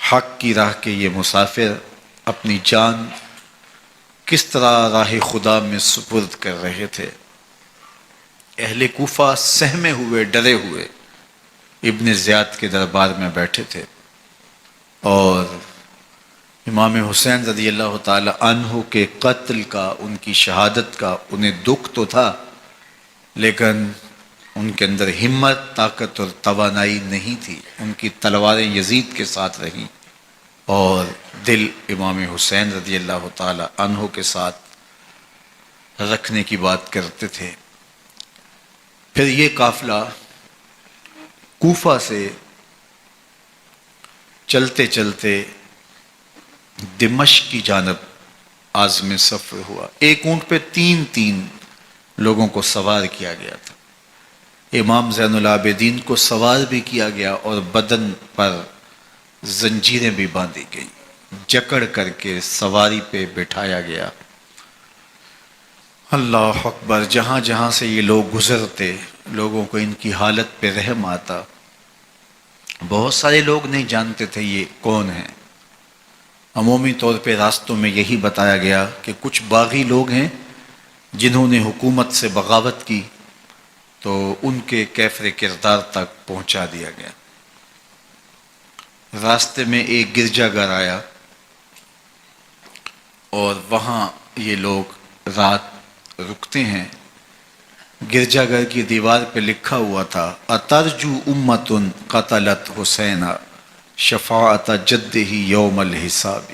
حق کی راہ کے یہ مسافر اپنی جان کس طرح راہ خدا میں سپرد کر رہے تھے۔ اہل کوفہ سہمے ہوئے، ڈرے ہوئے ابن زیاد کے دربار میں بیٹھے تھے، اور امام حسین رضی اللہ تعالی عنہ کے قتل کا، ان کی شہادت کا انہیں دکھ تو تھا، لیکن ان کے اندر ہمت، طاقت اور توانائی نہیں تھی۔ ان کی تلواریں یزید کے ساتھ رہیں اور دل امام حسین رضی اللہ تعالی عنہ کے ساتھ رکھنے کی بات کرتے تھے۔ پھر یہ قافلہ کوفہ سے چلتے چلتے دمشق کی جانب عازم سفر ہوا۔ ایک اونٹ پہ تین لوگوں کو سوار کیا گیا تھا۔ امام زین العابدین کو سوار بھی کیا گیا اور بدن پر زنجیریں بھی باندھی گئیں، جکڑ کر کے سواری پہ بٹھایا گیا۔ اللہ اکبر! جہاں جہاں سے یہ لوگ گزرتے، لوگوں کو ان کی حالت پہ رحم آتا۔ بہت سارے لوگ نہیں جانتے تھے یہ کون ہیں۔ عمومی طور پہ راستوں میں یہی بتایا گیا کہ کچھ باغی لوگ ہیں جنہوں نے حکومت سے بغاوت کی، تو ان کے کیفر کردار تک پہنچا دیا گیا۔ راستے میں ایک گرجا گھر آیا اور وہاں یہ لوگ رات رکتے ہیں۔ گرجا گھر کی دیوار پہ لکھا ہوا تھا: اترجو امت قتلت حسین شفاعت جدہ یوم الحساب۔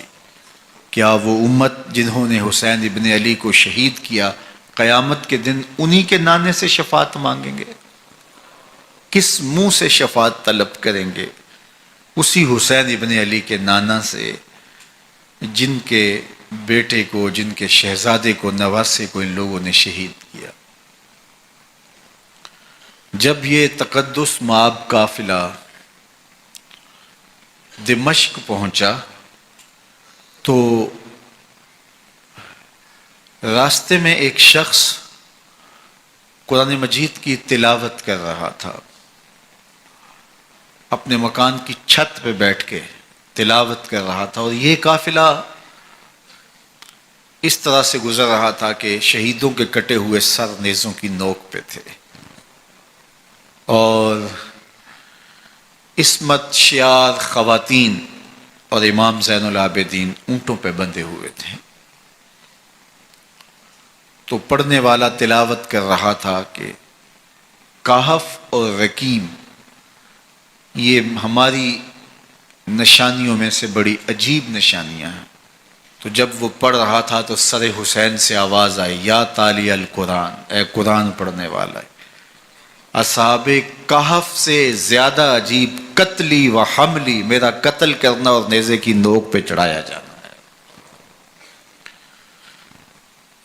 کیا وہ امت جنہوں نے حسین ابن علی کو شہید کیا، قیامت کے دن انہی کے نانے سے شفاعت مانگیں گے؟ کس منہ سے شفاعت طلب کریں گے؟ اسی حسین ابن علی کے نانا سے، جن کے بیٹے کو، جن کے شہزادے کو، نواسے کو ان لوگوں نے شہید کیا۔ جب یہ تقدس مآب قافلہ دمشق پہنچا تو راستے میں ایک شخص قرآن مجید کی تلاوت کر رہا تھا۔ اپنے مکان کی چھت پہ بیٹھ کے تلاوت کر رہا تھا، اور یہ قافلہ اس طرح سے گزر رہا تھا کہ شہیدوں کے کٹے ہوئے سر نیزوں کی نوک پہ تھے، اور عصمت شیار خواتین اور امام زین العابدین اونٹوں پہ بندھے ہوئے تھے۔ تو پڑھنے والا تلاوت کر رہا تھا کہ کہف اور رقیم یہ ہماری نشانیوں میں سے بڑی عجیب نشانیاں ہیں۔ تو جب وہ پڑھ رہا تھا تو سر حسین سے آواز آئی: یا تالی القرآن، اے قرآن پڑھنے والا ہے، اصحاب کہف سے زیادہ عجیب قتلی و حملی، میرا قتل کرنا اور نیزے کی نوک پہ چڑھایا جانا ہے۔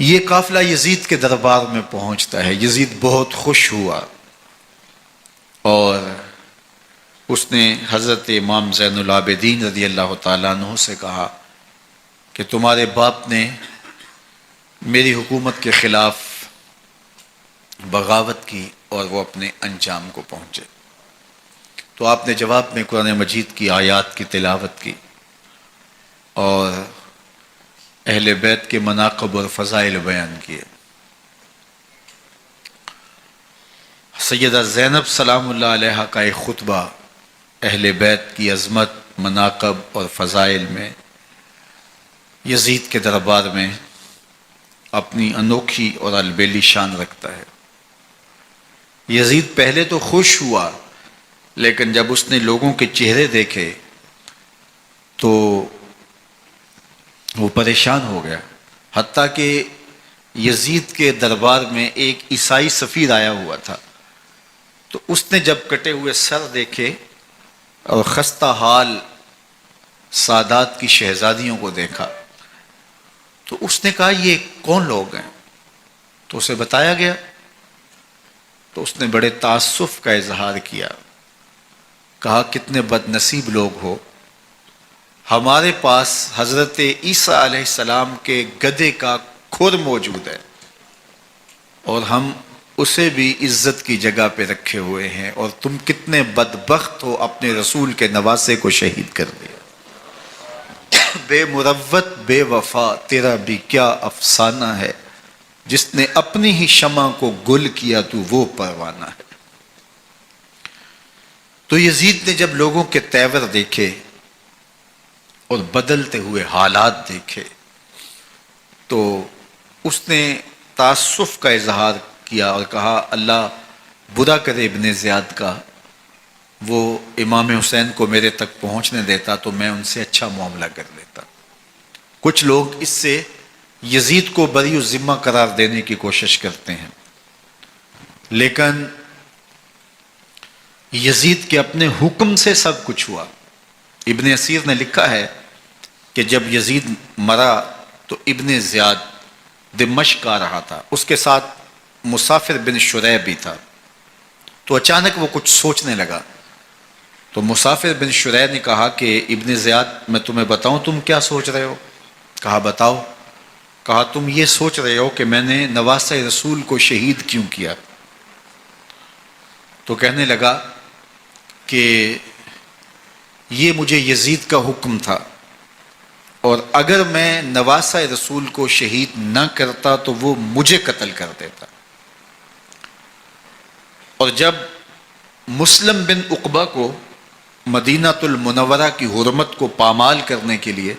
یہ قافلہ یزید کے دربار میں پہنچتا ہے۔ یزید بہت خوش ہوا اور اس نے حضرت امام زین العابدین رضی اللہ تعالیٰ عنہ سے کہا کہ تمہارے باپ نے میری حکومت کے خلاف بغاوت کی اور وہ اپنے انجام کو پہنچے۔ تو آپ نے جواب میں قرآن مجید کی آیات کی تلاوت کی اور اہل بیت کے مناقب اور فضائل بیان کیے۔ سیدہ زینب سلام اللہ علیہا کا ایک خطبہ اہل بیت کی عظمت، مناقب اور فضائل میں یزید کے دربار میں اپنی انوکھی اور البیلی شان رکھتا ہے۔ یزید پہلے تو خوش ہوا، لیکن جب اس نے لوگوں کے چہرے دیکھے تو وہ پریشان ہو گیا۔ حتیٰ کہ یزید کے دربار میں ایک عیسائی سفیر آیا ہوا تھا، تو اس نے جب کٹے ہوئے سر دیکھے اور خستہ حال سادات کی شہزادیوں کو دیکھا تو اس نے کہا یہ کون لوگ ہیں؟ تو اسے بتایا گیا، تو اس نے بڑے تاسف کا اظہار کیا، کہا کتنے بد نصیب لوگ ہو، ہمارے پاس حضرت عیسیٰ علیہ السلام کے گدھے کا کھر موجود ہے اور ہم اسے بھی عزت کی جگہ پہ رکھے ہوئے ہیں، اور تم کتنے بدبخت ہو، اپنے رسول کے نواسے کو شہید کر دیا۔ بے مروت بے وفا تیرا بھی کیا افسانہ ہے، جس نے اپنی ہی شمع کو گل کیا تو وہ پروانہ ہے۔ تو یزید نے جب لوگوں کے تیور دیکھے اور بدلتے ہوئے حالات دیکھے تو اس نے تعصف کا اظہار کیا اور کہا اللہ برا کرے ابن زیاد کا، وہ امام حسین کو میرے تک پہنچنے دیتا تو میں ان سے اچھا معاملہ کر لیتا۔ کچھ لوگ اس سے یزید کو بری الذمہ قرار دینے کی کوشش کرتے ہیں، لیکن یزید کے اپنے حکم سے سب کچھ ہوا۔ ابن اسیر نے لکھا ہے کہ جب یزید مرا تو ابن زیاد دمشق آ رہا تھا، اس کے ساتھ مسافر بن شریح بھی تھا، تو اچانک وہ کچھ سوچنے لگا۔ تو مسافر بن شریح نے کہا کہ ابن زیاد میں تمہیں بتاؤں تم کیا سوچ رہے ہو؟ کہا بتاؤ۔ کہا تم یہ سوچ رہے ہو کہ میں نے نواسہ رسول کو شہید کیوں کیا؟ تو کہنے لگا کہ یہ مجھے یزید کا حکم تھا، اور اگر میں نواسہ رسول کو شہید نہ کرتا تو وہ مجھے قتل کر دیتا۔ اور جب مسلم بن عقبہ کو مدینہ المنورہ کی حرمت کو پامال کرنے کے لیے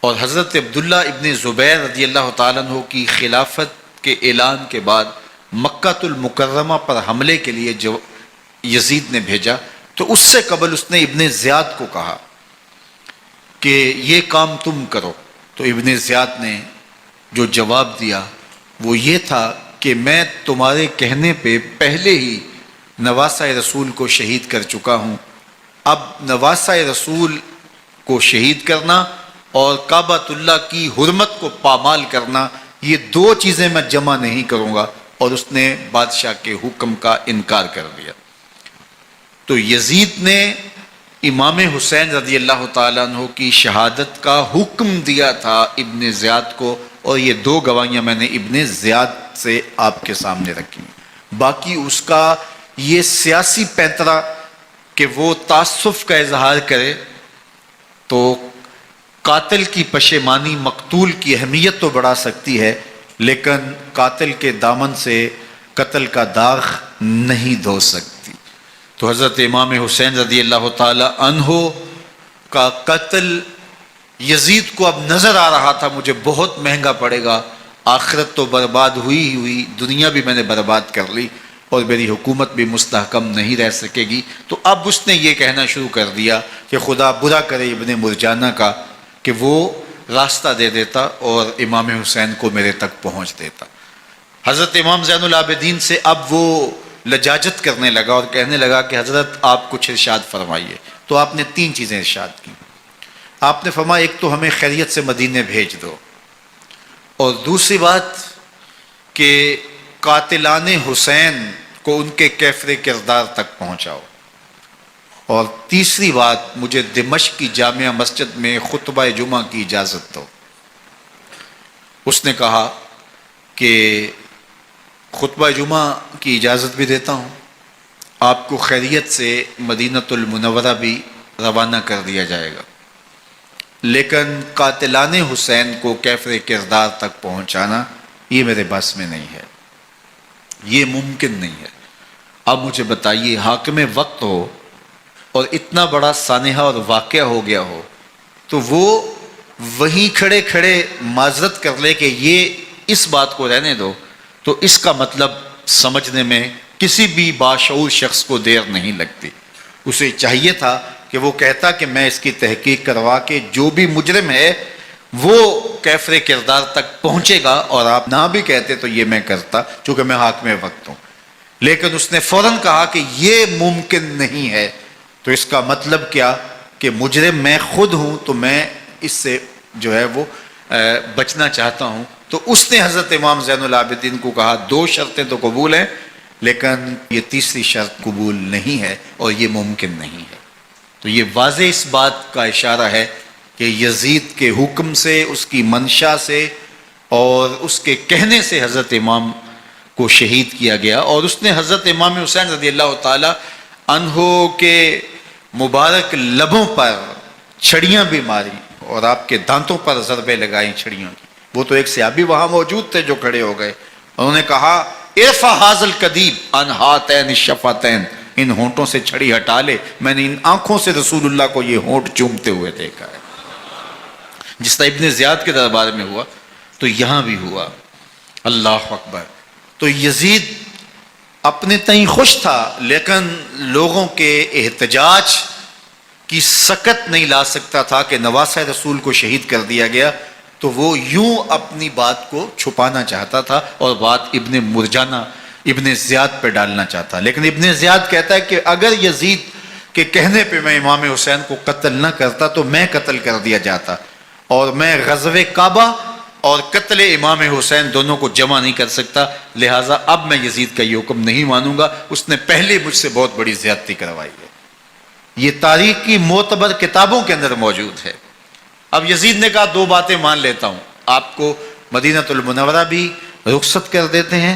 اور حضرت عبداللہ ابن زبیر رضی اللہ تعالیٰ عنہ کی خلافت کے اعلان کے بعد مکہ المکرمہ پر حملے کے لیے جو یزید نے بھیجا، تو اس سے قبل اس نے ابن زیاد کو کہا کہ یہ کام تم کرو۔ تو ابن زیاد نے جو جواب دیا وہ یہ تھا کہ میں تمہارے کہنے پہ پہلے ہی نواسہ رسول کو شہید کر چکا ہوں، اب نواسہ رسول کو شہید کرنا اور کعبۃ اللہ کی حرمت کو پامال کرنا، یہ دو چیزیں میں جمع نہیں کروں گا، اور اس نے بادشاہ کے حکم کا انکار کر دیا۔ تو یزید نے امام حسین رضی اللہ تعالیٰ عنہ کی شہادت کا حکم دیا تھا ابن زیاد کو، اور یہ دو گواہیاں میں نے ابن زیاد سے آپ کے سامنے رکھی۔ باقی اس کا یہ سیاسی پینترا کہ وہ تعصب کا اظہار کرے، تو قاتل کی پشیمانی مقتول کی اہمیت تو بڑھا سکتی ہے، لیکن قاتل کے دامن سے قتل کا داغ نہیں دھو سکتی۔ تو حضرت امام حسین رضی اللہ تعالی عنہ کا قتل یزید کو اب نظر آ رہا تھا مجھے بہت مہنگا پڑے گا، آخرت تو برباد ہوئی ہی ہوئی، دنیا بھی میں نے برباد کر لی، اور میری حکومت بھی مستحکم نہیں رہ سکے گی۔ تو اب اس نے یہ کہنا شروع کر دیا کہ خدا برا کرے ابن مرجانہ کا کہ وہ راستہ دے دیتا اور امام حسین کو میرے تک پہنچ دیتا۔ حضرت امام زین العابدین سے اب وہ لجاجت کرنے لگا اور کہنے لگا کہ حضرت آپ کچھ ارشاد فرمائیے۔ تو آپ نے تین چیزیں ارشاد کی۔ آپ نے فرمایا ایک تو ہمیں خیریت سے مدینے بھیج دو، اور دوسری بات کہ قاتلان حسین کو ان کے کیفر کردار تک پہنچاؤ، اور تیسری بات مجھے دمشق کی جامعہ مسجد میں خطبہ جمعہ کی اجازت دو۔ اس نے کہا کہ خطبہ جمعہ کی اجازت بھی دیتا ہوں، آپ کو خیریت سے مدینہ المنورہ بھی روانہ کر دیا جائے گا، لیکن قاتلان حسین کو کیفر کردار تک پہنچانا یہ میرے بس میں نہیں ہے، یہ ممکن نہیں ہے۔ اب مجھے بتائیے حاکم وقت ہو اور اتنا بڑا سانحہ اور واقعہ ہو گیا ہو تو وہ وہیں کھڑے کھڑے معذرت کر لے کہ یہ اس بات کو رہنے دو، تو اس کا مطلب سمجھنے میں کسی بھی باشعور شخص کو دیر نہیں لگتی۔ اسے چاہیے تھا کہ وہ کہتا کہ میں اس کی تحقیق کروا کے جو بھی مجرم ہے وہ کیفر کردار تک پہنچے گا، اور آپ نہ بھی کہتے تو یہ میں کرتا چونکہ میں حاکم وقت ہوں۔ لیکن اس نے فوراً کہا کہ یہ ممکن نہیں ہے، تو اس کا مطلب کیا کہ مجرم میں خود ہوں، تو میں اس سے جو ہے وہ بچنا چاہتا ہوں۔ تو اس نے حضرت امام زین العابدین کو کہا دو شرطیں تو قبول ہیں، لیکن یہ تیسری شرط قبول نہیں ہے اور یہ ممکن نہیں ہے۔ تو یہ واضح اس بات کا اشارہ ہے کہ یزید کے حکم سے، اس کی منشا سے اور اس کے کہنے سے حضرت امام کو شہید کیا گیا، اور اس نے حضرت امام حسین رضی اللہ تعالی عنہ کے مبارک لبوں پر چھڑیاں بھی ماری اور آپ کے دانتوں پر ضربیں لگائیں چھڑیوں کی۔ وہ تو ایک صحابی وہاں موجود تھے جو کھڑے ہو گئے، انہوں نے کہا ارفع ھذا القدیب عن ھاتین الشفتین، ان ہونٹوں سے چھڑی ہٹا لے، میں نے ان آنکھوں سے رسول اللہ کو یہ ہونٹ چومتے ہوئے دیکھا ہے۔ جس طرح ابن زیاد کے دربار میں ہوا تو یہاں بھی ہوا۔ اللہ اکبر۔ تو یزید اپنے تئیں خوش تھا، لیکن لوگوں کے احتجاج کی سکت نہیں لا سکتا تھا کہ نواسہ رسول کو شہید کر دیا گیا، تو وہ یوں اپنی بات کو چھپانا چاہتا تھا اور بات ابن مرجانہ ابن زیاد پہ ڈالنا چاہتا۔ لیکن ابن زیاد کہتا ہے کہ اگر یزید کے کہنے پہ میں امام حسین کو قتل نہ کرتا تو میں قتل کر دیا جاتا، اور میں غزوہ کعبہ اور قتل امام حسین دونوں کو جمع نہیں کر سکتا، لہٰذا اب میں یزید کا یہ حکم نہیں مانوں گا، اس نے پہلے مجھ سے بہت بڑی زیادتی کروائی ہے۔ یہ تاریخ کی معتبر کتابوں کے اندر موجود ہے۔ اب یزید نے کہا دو باتیں مان لیتا ہوں، آپ کو مدینہ المنورہ بھی رخصت کر دیتے ہیں،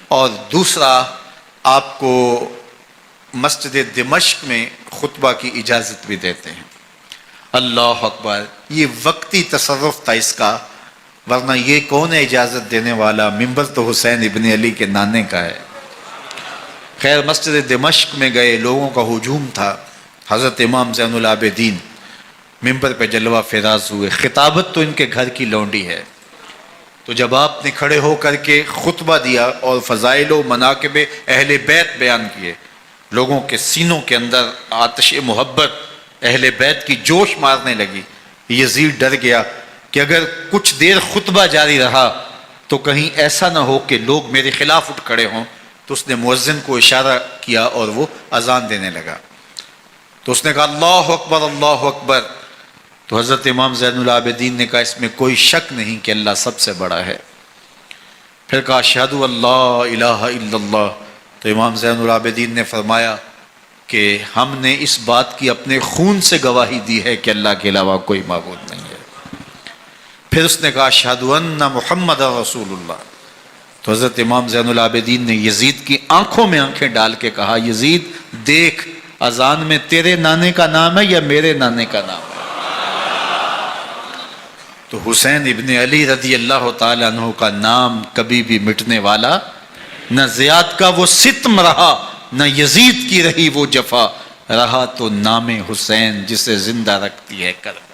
اور دوسرا آپ کو مسجد دمشق میں خطبہ کی اجازت بھی دیتے ہیں۔ اللہ اکبر۔ یہ وقتی تصرف تھا اس کا، ورنہ یہ کون ہے اجازت دینے والا؟ ممبر تو حسین ابن علی کے نانے کا ہے۔ خیر مسجد دمشق میں گئے، لوگوں کا ہجوم تھا، حضرت امام زین العابدین ممبر پہ جلوہ فراز ہوئے، خطابت تو ان کے گھر کی لونڈی ہے، تو جب آپ نے کھڑے ہو کر کے خطبہ دیا اور فضائل و مناقب اہل بیت بیان کیے، لوگوں کے سینوں کے اندر آتش محبت اہل بیت کی جوش مارنے لگی۔ یزید ڈر گیا کہ اگر کچھ دیر خطبہ جاری رہا تو کہیں ایسا نہ ہو کہ لوگ میرے خلاف اٹھ کھڑے ہوں، تو اس نے مؤذن کو اشارہ کیا اور وہ اذان دینے لگا۔ تو اس نے کہا اللہ اکبر اللہ اکبر، تو حضرت امام زین العابدین نے کہا اس میں کوئی شک نہیں کہ اللہ سب سے بڑا ہے۔ پھر کہا اشہد ان لا الہ الا اللہ، تو امام زین العابدین نے فرمایا کہ ہم نے اس بات کی اپنے خون سے گواہی دی ہے کہ اللہ کے علاوہ کوئی معبود نہیں ہے۔ پھر اس نے کہا اشہد ان محمد رسول اللہ، تو حضرت امام زین العابدین نے یزید کی آنکھوں میں آنکھیں ڈال کے کہا یزید دیکھ، اذان میں تیرے نانے کا نام ہے یا میرے نانے کا نام ہے؟ تو حسین ابن علی رضی اللہ تعالیٰ عنہ کا نام کبھی بھی مٹنے والا نہ زیاد کا وہ ستم رہا، نہ یزید کی رہی وہ جفا، رہا تو نام حسین جسے زندہ رکھتی ہے کرم۔